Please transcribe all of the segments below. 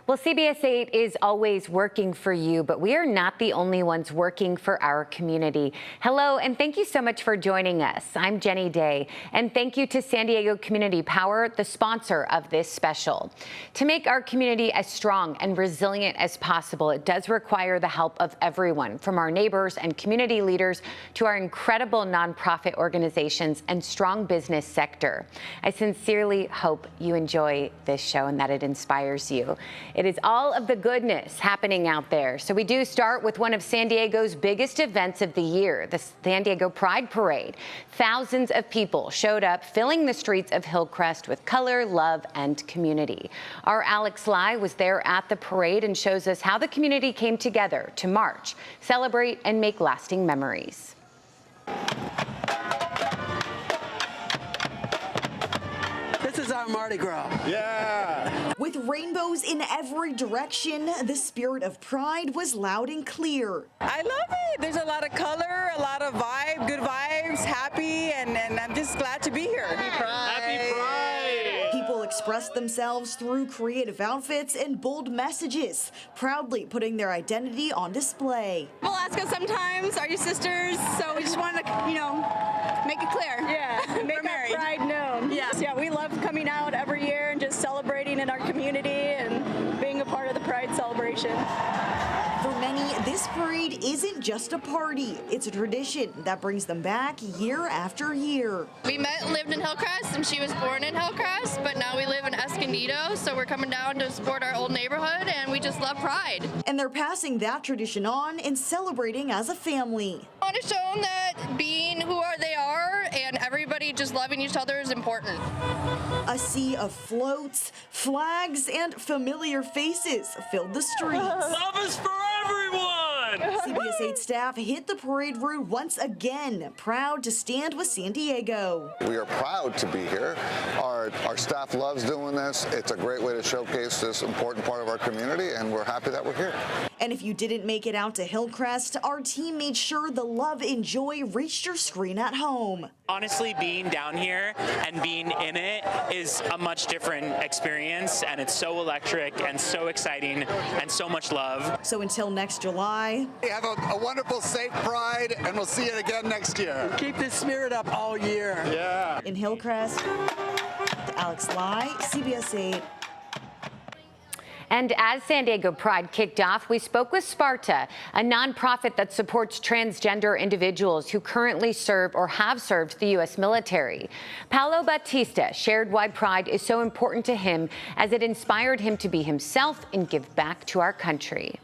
Well, CBS 8 is always working for you, but we are not the only ones working for our community. Hello, and thank you so much for joining us. I'm Jenny Day, and thank you to San Diego Community Power, the sponsor of this special. To make our community as strong and resilient as possible, it does require the help of everyone, from our neighbors and community leaders to our incredible nonprofit organizations and strong business sector. I sincerely hope you enjoy this show and that it inspires you. It is all of the goodness happening out there. So we do start with one of San Diego's biggest events of the year, the San Diego Pride Parade. Thousands of people showed up, filling the streets of Hillcrest with color, love, and community. Our Alex Lai was there at the parade and shows us how the community came together to march, celebrate, and make lasting memories. This is our Mardi Gras. Yeah. With rainbows in every direction, the spirit of pride was loud and clear. I love it. There's a lot of color, a lot of vibe, good vibes, happy, and I'm just glad to be here. Happy Pride. Happy Pride. People expressed themselves through creative outfits and bold messages, proudly putting their identity on display. People ask us sometimes, are you sisters? So we just wanted to, make it clear. Yeah, make our pride known. Yeah, we love coming out every year and just celebrating in our community and being a part of the Pride celebration. For many, this parade isn't just a party. It's a tradition that brings them back year after year. We met and lived in Hillcrest, and she was born in Hillcrest, but now we live in Escondido, so we're coming down to support our old neighborhood, and we just love Pride. And they're passing that tradition on and celebrating as a family. I want to show them that being who they are and everybody just loving each other is important. A sea of floats, flags, and familiar faces filled the streets. Love is for everyone! CBS 8 staff hit the parade route once again, proud to stand with San Diego. We are proud to be here. Our staff loves doing this. It's a great way to showcase this important part of our community, and we're happy that we're here. And if you didn't make it out to Hillcrest, our team made sure the love and joy reached your screen at home. Honestly, being down here and being in it is a much different experience, and it's so electric and so exciting and so much love. So until next July, Have a wonderful, safe Pride, and we'll see you again next year. Keep this spirit up all year. Yeah. in Hillcrest, Alex Lai, CBS 8. And as San Diego Pride kicked off, we spoke with Sparta, a nonprofit that supports transgender individuals who currently serve or have served the U.S. military. Paulo Batista shared why Pride is so important to him, as it inspired him to be himself and give back to our country.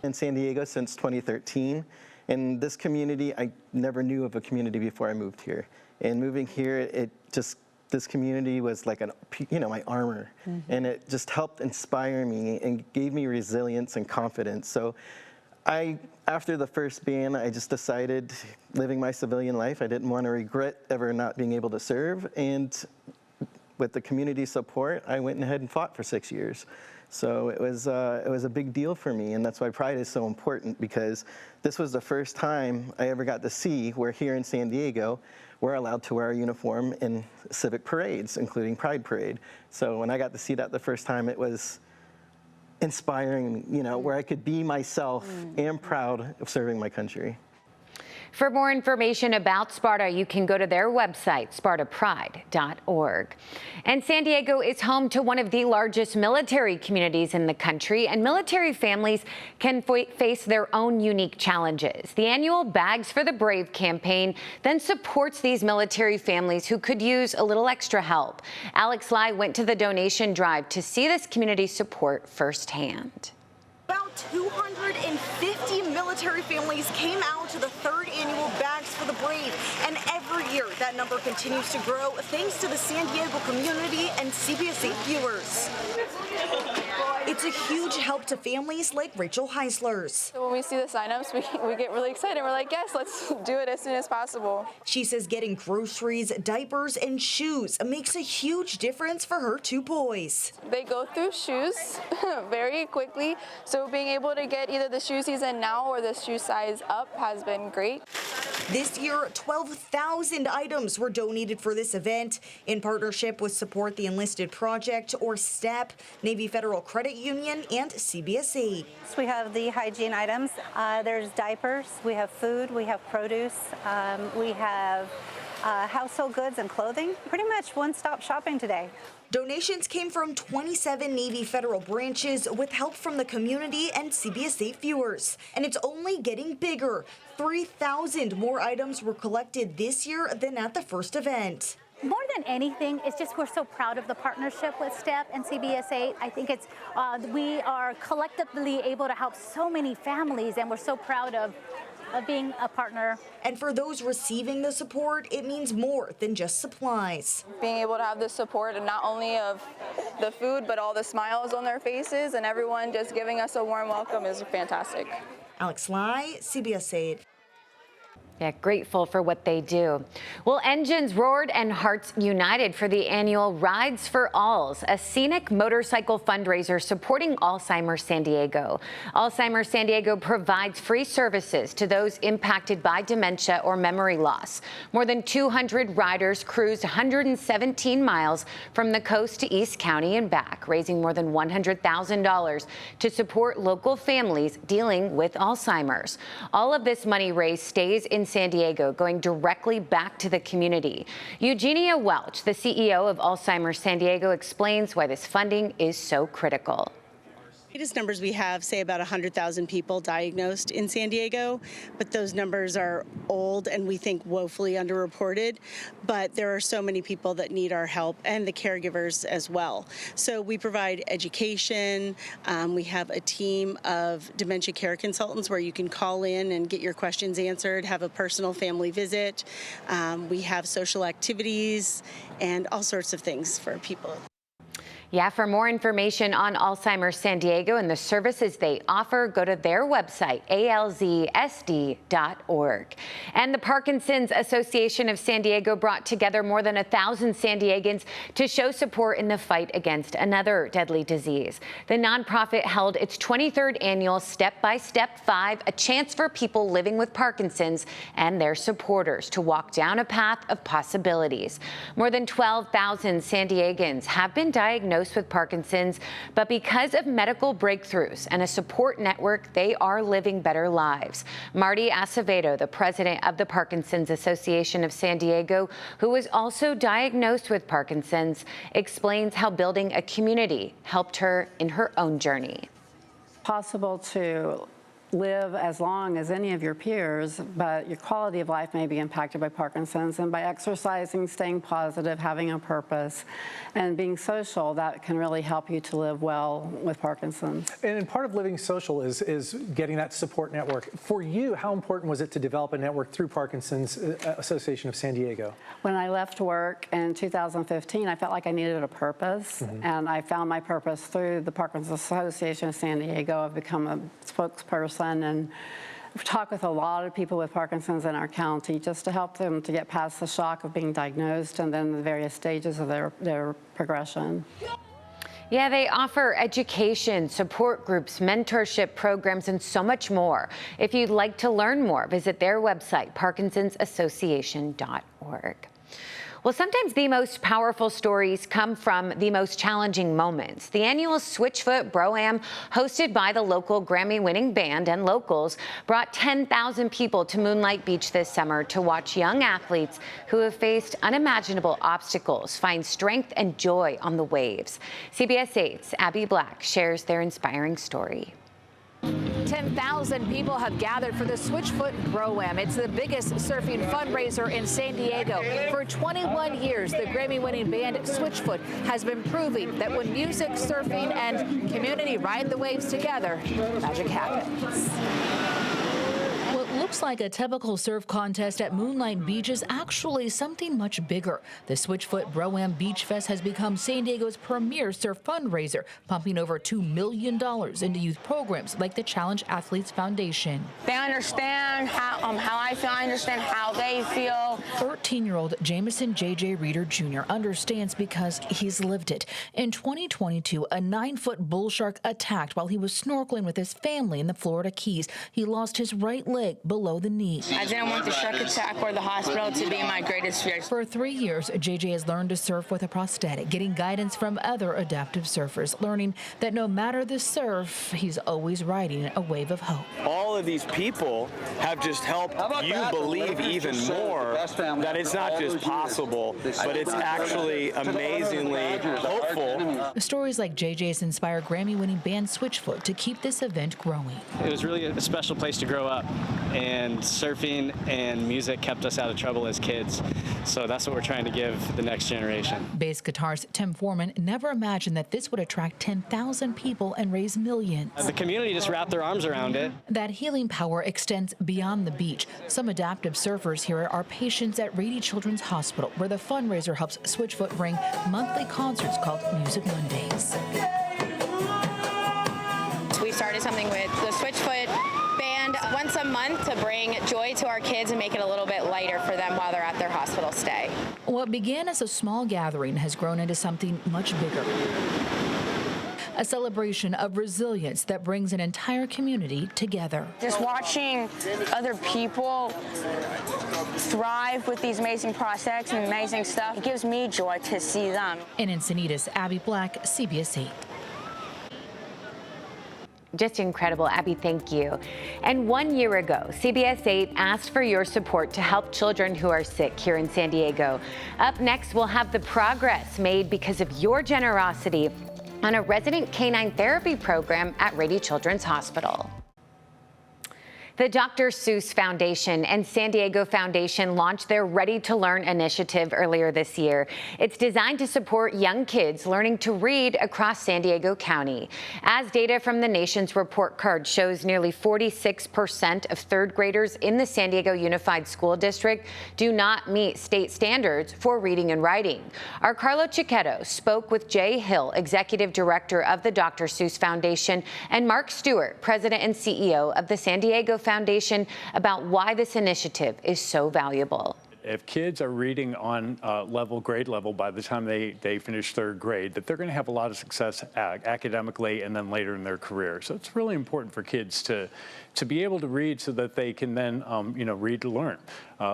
In San Diego since 2013. In this community, I never knew of a community before I moved here. And moving here, this community was like my armor. And it just helped inspire me and gave me resilience and confidence. So after the first ban, I just decided, living my civilian life, I didn't want to regret ever not being able to serve. And with the community support, I went ahead and fought for 6 years. So it was a big deal for me, and that's why Pride is so important, because this was the first time I ever got to see where here in San Diego, we're allowed to wear a uniform in civic parades, including Pride Parade. So when I got to see that the first time, it was inspiring, where I could be myself and proud of serving my country. For more information about Sparta, you can go to their website, spartapride.org. And San Diego is home to one of the largest military communities in the country, and military families can face their own unique challenges. The annual Bags for the Brave campaign then supports these military families who could use a little extra help. Alex Lai went to the donation drive to see this community support firsthand. About 250 military families came out to the third annual Bags for the Brave, and every year that number continues to grow thanks to the San Diego community and CBS 8 viewers. It's a huge help to families like Rachel Heisler's. So when we see the signups, we get really excited. We're like, yes, let's do it as soon as possible. She says getting groceries, diapers, and shoes makes a huge difference for her two boys. They go through shoes very quickly, so being able to get either the shoe season now or the shoe size up has been great. This year, 12,000 items were donated for this event in partnership with Support the Enlisted Project, or STEP, Navy Federal Credit Union, and CBS 8. We have the hygiene items. There's diapers, we have food, we have produce, we have household goods and clothing. Pretty much one-stop shopping today. Donations came from 27 Navy federal branches with help from the community and CBS 8 viewers. And it's only getting bigger. 3,000 more items were collected this year than at the first event. More than anything, it's just we're so proud of the partnership with STEP and CBS 8. I think it's we are collectively able to help so many families, and we're so proud of being a partner. And for those receiving the support, it means more than just supplies. Being able to have the support, and not only of the food, but all the smiles on their faces and everyone just giving us a warm welcome is fantastic. Alex Lai, CBS 8. Yeah, grateful for what they do. Well, engines roared and hearts united for the annual Rides for Alls, a scenic motorcycle fundraiser supporting Alzheimer's San Diego. Alzheimer's San Diego provides free services to those impacted by dementia or memory loss. More than 200 riders cruised 117 miles from the coast to East County and back, raising more than $100,000 to support local families dealing with Alzheimer's. All of this money raised stays in San Diego, going directly back to the community. Eugenia Welch, the CEO of Alzheimer's San Diego, explains why this funding is so critical. Latest numbers we have say about 100,000 people diagnosed in San Diego, but those numbers are old and we think woefully underreported. But there are so many people that need our help, and the caregivers as well. So we provide education. We have a team of dementia care consultants where you can call in and get your questions answered, have a personal family visit. We have social activities and all sorts of things for people. Yeah, for more information on Alzheimer's San Diego and the services they offer, go to their website, alzsd.org. And the Parkinson's Association of San Diego brought together more than 1,000 San Diegans to show support in the fight against another deadly disease. The nonprofit held its 23rd annual Step by Step 5, a chance for people living with Parkinson's and their supporters to walk down a path of possibilities. More than 12,000 San Diegans have been diagnosed with Parkinson's, but because of medical breakthroughs and a support network, they are living better lives. Marty Acevedo, the president of the Parkinson's Association of San Diego, who was also diagnosed with Parkinson's, explains how building a community helped her in her own journey. Possible to live as long as any of your peers, but your quality of life may be impacted by Parkinson's. And by exercising, staying positive, having a purpose, and being social, that can really help you to live well with Parkinson's. And part of living social is getting that support network. For you, how important was it to develop a network through Parkinson's Association of San Diego? When I left work in 2015, I felt like I needed a purpose, and I found my purpose through the Parkinson's Association of San Diego. I've become a spokesperson and talk with a lot of people with Parkinson's in our county just to help them to get past the shock of being diagnosed and then the various stages of their progression. Yeah, they offer education, support groups, mentorship programs, and so much more. If you'd like to learn more, visit their website, parkinsonsassociation.org. Well, sometimes the most powerful stories come from the most challenging moments. The annual Switchfoot Bro-Am, hosted by the local Grammy-winning band and locals, brought 10,000 people to Moonlight Beach this summer to watch young athletes who have faced unimaginable obstacles find strength and joy on the waves. CBS 8's Abby Black shares their inspiring story. 10,000 people have gathered for the Switchfoot Bro-Am. It's the biggest surfing fundraiser in San Diego. For 21 years, the Grammy-winning band Switchfoot has been proving that when music, surfing, and community ride the waves together, magic happens. What looks like a typical surf contest at Moonlight Beach is actually something much bigger. The Switchfoot Bro-Am Beach Fest has become San Diego's premier surf fundraiser, pumping over $2 million into youth programs like the Challenge Athletes Foundation. They understand how I feel. I understand how they feel. 13-year-old Jamison J.J. Reeder Jr. understands because he's lived it. In 2022, a 9-foot bull shark attacked while he was snorkeling with his family in the Florida Keys. He lost his right leg below below the knee. I didn't want the shark attack or the hospital to be my greatest fear. For 3 years, JJ has learned to surf with a prosthetic, getting guidance from other adaptive surfers, learning that no matter the surf, he's always riding a wave of hope. All of these people have just helped you believe even more that it's not just possible, but it's actually amazingly hopeful. Stories like JJ's inspire Grammy-winning band Switchfoot to keep this event growing. It was really a special place to grow up, and surfing and music kept us out of trouble as kids. So that's what we're trying to give the next generation. Bass guitarist Tim Foreman never imagined that this would attract 10,000 people and raise millions. The community just wrapped their arms around it. That healing power extends beyond the beach. Some adaptive surfers here are patients at Rady Children's Hospital, where the fundraiser helps Switchfoot bring monthly concerts called Music Mondays. We started something with the Switchfoot band once a month to bring joy to our kids and make it a little bit lighter for them while they're at their hospital stay. What began as a small gathering has grown into something much bigger. A celebration of resilience that brings an entire community together. Just watching other people thrive with these amazing prosthetics and amazing stuff, it gives me joy to see them. In Encinitas, Abby Black, CBS 8. Just incredible, Abby, thank you. And 1 year ago, CBS 8 asked for your support to help children who are sick here in San Diego. Up next, we'll have the progress made because of your generosity on a resident canine therapy program at Rady Children's Hospital. The Dr. Seuss Foundation and San Diego Foundation launched their Ready to Learn initiative earlier this year. It's designed to support young kids learning to read across San Diego County. As data from the nation's report card shows, nearly 46% of third graders in the San Diego Unified School District do not meet state standards for reading and writing. Our Carlo Chiquetto spoke with Jay Hill, Executive Director of the Dr. Seuss Foundation, and Mark Stewart, President and CEO of the San Diego Foundation, about why this initiative is so valuable. If kids are reading on grade level by the time they finish third grade, that they're going to have a lot of success academically and then later in their career. So it's really important for kids to be able to read so that they can then read to learn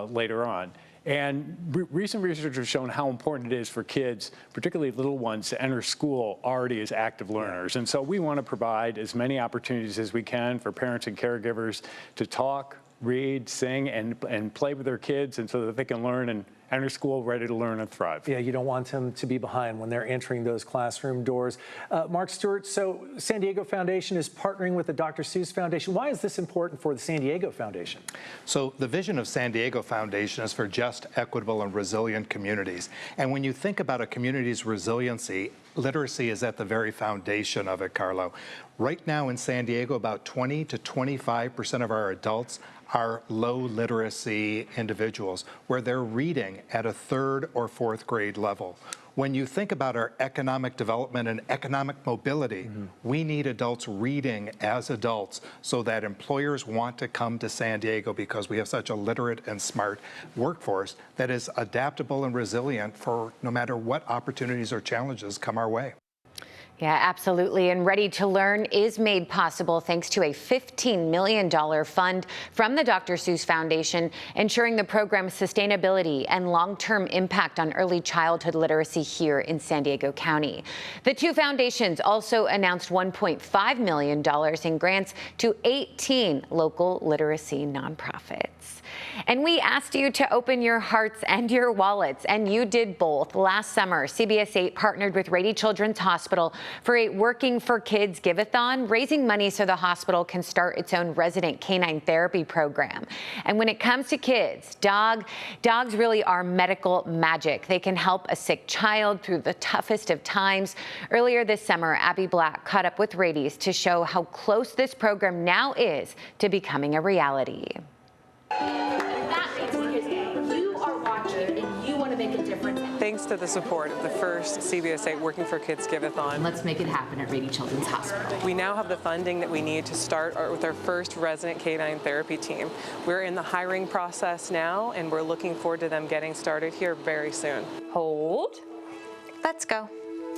later on. And recent research has shown how important it is for kids, particularly little ones, to enter school already as active learners. And so we want to provide as many opportunities as we can for parents and caregivers to talk, read, sing, and play with their kids, and so that they can learn and enter school ready to learn and thrive. Yeah, you don't want them to be behind when they're entering those classroom doors. Mark Stewart, so San Diego Foundation is partnering with the Dr. Seuss Foundation. Why is this important for the San Diego Foundation? So the vision of San Diego Foundation is for just, equitable, and resilient communities. And when you think about a community's resiliency, literacy is at the very foundation of it, Carlo. Right now in San Diego, about 20 to 25% of our adults are low literacy individuals, where they're reading at a third or fourth grade level. When you think about our economic development and economic mobility, we need adults reading as adults so that employers want to come to San Diego because we have such a literate and smart workforce that is adaptable and resilient for no matter what opportunities or challenges come our way. Yeah, absolutely. And Ready to Learn is made possible thanks to a $15 million fund from the Dr. Seuss Foundation, ensuring the program's sustainability and long-term impact on early childhood literacy here in San Diego County. The two foundations also announced $1.5 million in grants to 18 local literacy nonprofits. And we asked you to open your hearts and your wallets, and you did both. Last summer, CBS 8 partnered with Rady Children's Hospital for a Working for Kids Give-a-thon, raising money so the hospital can start its own resident canine therapy program. And when it comes to kids, dogs really are medical magic. They can help a sick child through the toughest of times. Earlier this summer, Abby Black caught up with Rady's to show how close this program now is to becoming a reality. That makes because you are watching and you want to make a difference. Thanks to the support of the first CBS 8 Working for Kids Give-a-thon. Let's make it happen at Rady Children's Hospital. We now have the funding that we need to start with our first resident canine therapy team. We're in the hiring process now, and we're looking forward to them getting started here very soon. Hold. Let's go.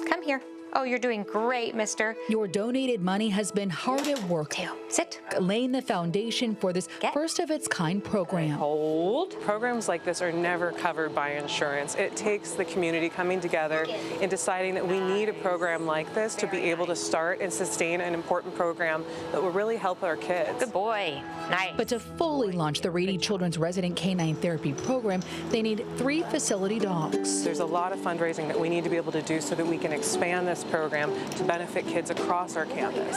Come here. Oh, you're doing great, mister. Your donated money has been hard at work. Teo, sit. Laying the foundation for this first of its kind program. Hold. Programs like this are never covered by insurance. It takes the community coming together and deciding that we need a program like this to be able to start and sustain an important program that will really help our kids. Good boy. Nice. But to fully launch the Rady Children's Resident Canine Therapy Program, they need 3 facility dogs. There's a lot of fundraising that we need to be able to do so that we can expand this program to benefit kids across our campus.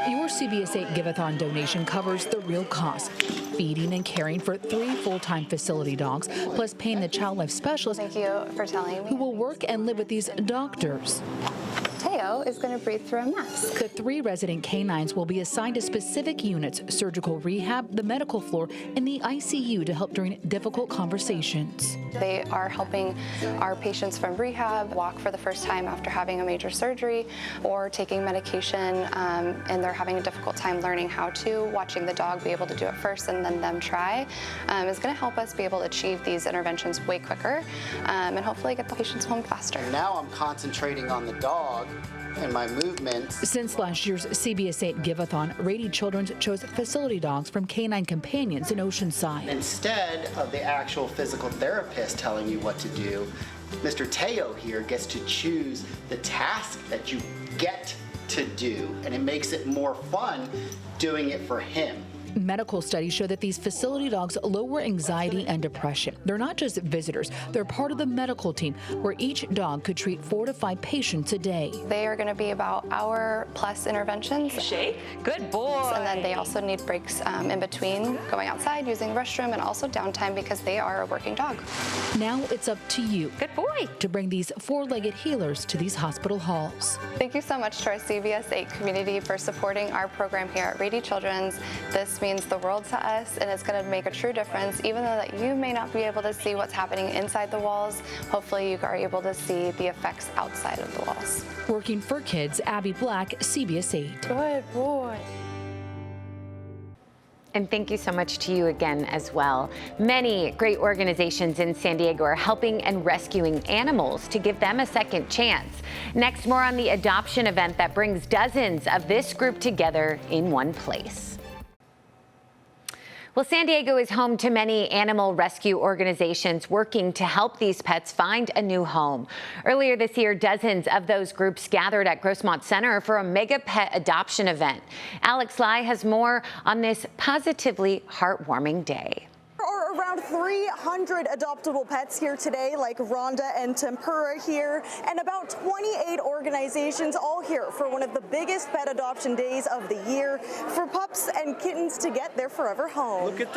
Your CBS 8 Give-a-thon donation covers the real cost: feeding and caring for 3 full-time facility dogs, plus paying the child life specialist. Thank you for telling me. Who will work and live with these doctors. Teo is going to breathe through a mask. The 3 resident canines will be assigned to specific units: surgical rehab, the medical floor, and the ICU to help during difficult conversations. They are helping our patients from rehab walk for the first time after having a major surgery or taking medication, and they're having a difficult time learning how to. Watching the dog be able to do it first and then them try is going to help us be able to achieve these interventions way quicker and hopefully get the patients home faster. Now I'm concentrating on the dog and my movements. Since last year's CBS 8 Give-a-thon, Rady Children's chose facility dogs from Canine Companions in Oceanside. Instead of the actual physical therapist telling you what to do, Mr. Teo here gets to choose the task that you get to do, and it makes it more fun doing it for him. Medical studies show that these facility dogs lower anxiety and depression. They're not just visitors, they're part of the medical team, where each dog could treat 4 to 5 patients a day. They are going to be about hour-plus interventions. Shake. Good boy. And then they also need breaks in between going outside, using the restroom, and also downtime because they are a working dog. Now it's up to you. Good boy. To bring these 4-legged healers to these hospital halls. Thank you so much to our CBS 8 community for supporting our program here at Rady Children's. This means the world to us, and it's going to make a true difference. Even though that you may not be able to see what's happening inside the walls, hopefully you are able to see the effects outside of the walls. Working for kids, Abby Black, CBS 8. Good boy. And thank you so much to you again as well. Many great organizations in San Diego are helping and rescuing animals to give them a second chance. Next, more on the adoption event that brings dozens of this group together in one place. Well, San Diego is home to many animal rescue organizations working to help these pets find a new home. Earlier this year, dozens of those groups gathered at Grossmont Center for a mega pet adoption event. Alex Lai has more on this positively heartwarming day. There are around 300 adoptable pets here today, like Rhonda and Tempura here, and about 28 organizations all here for one of the biggest pet adoption days of the year for pups and kittens to get their forever home. Look at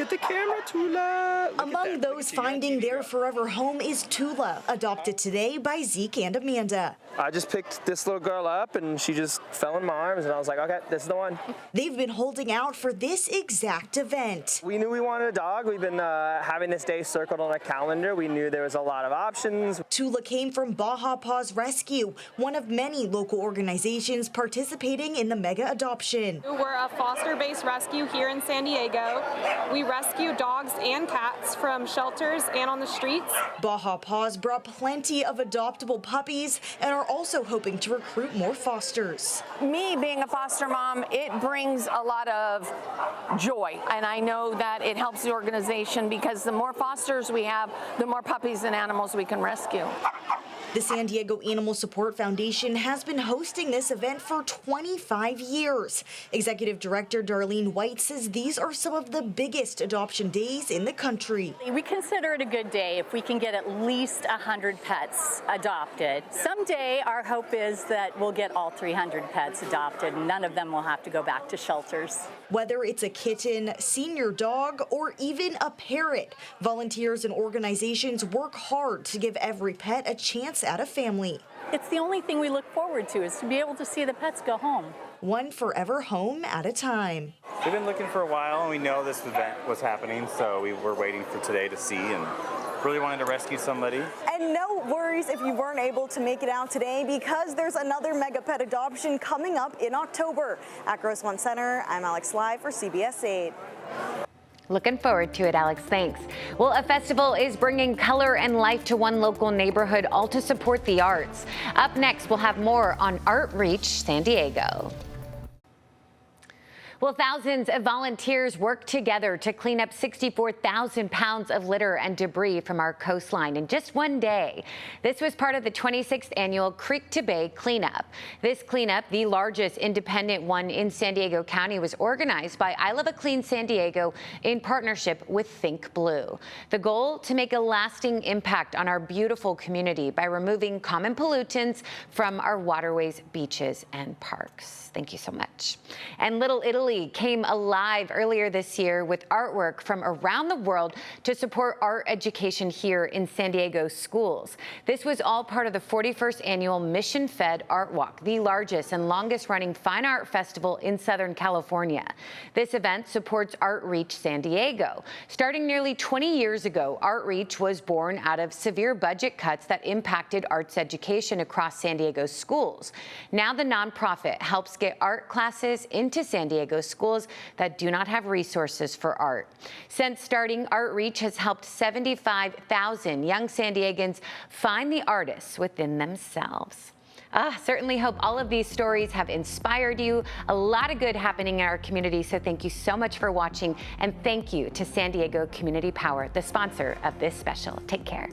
the camera, Tula. Among those finding their forever home is Tula, adopted today by Zeke and Amanda. I just picked this little girl up and she just fell in my arms and I was like, okay, this is the one. They've been holding out for this exact event. We knew we wanted a dog. We've been having this day circled on a calendar. We knew there was a lot of options. Tula came from Baja Paws Rescue, one of many local organizations participating in the mega adoption. We're a foster-based rescue here in San Diego. We rescue dogs and cats from shelters and on the streets. Baja Paws brought plenty of adoptable puppies and are also hoping to recruit more fosters. Me being a foster mom, it brings a lot of joy, and I know that it helps the organization because the more fosters we have, the more puppies and animals we can rescue. The San Diego Animal Support Foundation has been hosting this event for 25 years. Executive Director Darlene White says these are some of the biggest adoption days in the country. We consider it a good day if we can get at least 100 pets adopted. Someday our hope is that we'll get all 300 pets adopted and none of them will have to go back to shelters. Whether it's a kitten, senior dog, or even a parrot, volunteers and organizations work hard to give every pet a chance at a family. It's the only thing we look forward to is to be able to see the pets go home. One forever home at a time. We've been looking for a while and we know this event was happening, so we were waiting for today to see and really wanted to rescue somebody. And no worries if you weren't able to make it out today because there's another mega pet adoption coming up in October. At Grossmont Center, I'm Alex Lai for CBS 8. Looking forward to it, Alex. Thanks. Well, a festival is bringing color and life to one local neighborhood, all to support the arts. Up next, we'll have more on Art Reach San Diego. Well, thousands of volunteers work together to clean up 64,000 pounds of litter and debris from our coastline in just one day. This was part of the 26th annual Creek to Bay cleanup. This cleanup, the largest independent one in San Diego County, was organized by I Love a Clean San Diego in partnership with Think Blue. The goal, to make a lasting impact on our beautiful community by removing common pollutants from our waterways, beaches, and parks. Thank you so much. And Little Italy came alive earlier this year with artwork from around the world to support art education here in San Diego schools. This was all part of the 41st annual Mission Fed Art Walk, the largest and longest running fine art festival in Southern California. This event supports Art Reach San Diego. Starting nearly 20 years ago, Art Reach was born out of severe budget cuts that impacted arts education across San Diego schools. Now the nonprofit helps get art classes into San Diego schools that do not have resources for art. Since starting, Art Reach has helped 75,000 young San Diegans find the artists within themselves. Certainly hope all of these stories have inspired you. A lot of good happening in our community, so thank you so much for watching, and thank you to San Diego Community Power, the sponsor of this special. Take care.